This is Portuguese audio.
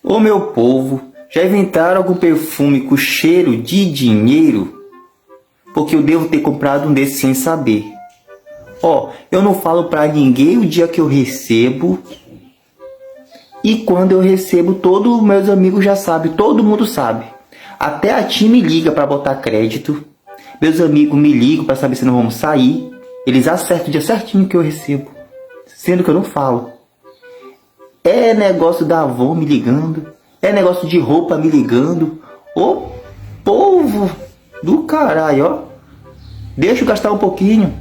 Ô meu povo, já inventaram algum perfume com cheiro de dinheiro? Porque eu devo ter comprado um desse sem saber. Ó, eu não falo pra ninguém o dia que eu recebo. E quando eu recebo, todos meus amigos já sabem, todo mundo sabe. Até a tia me liga pra botar crédito. Meus amigos me ligam pra saber se nós vamos sair. Eles acertam o dia certinho que eu recebo. Sendo que eu não falo. É negócio da avó me ligando. É negócio de roupa me ligando. Ô povo do caralho, ó. Deixa eu gastar um pouquinho.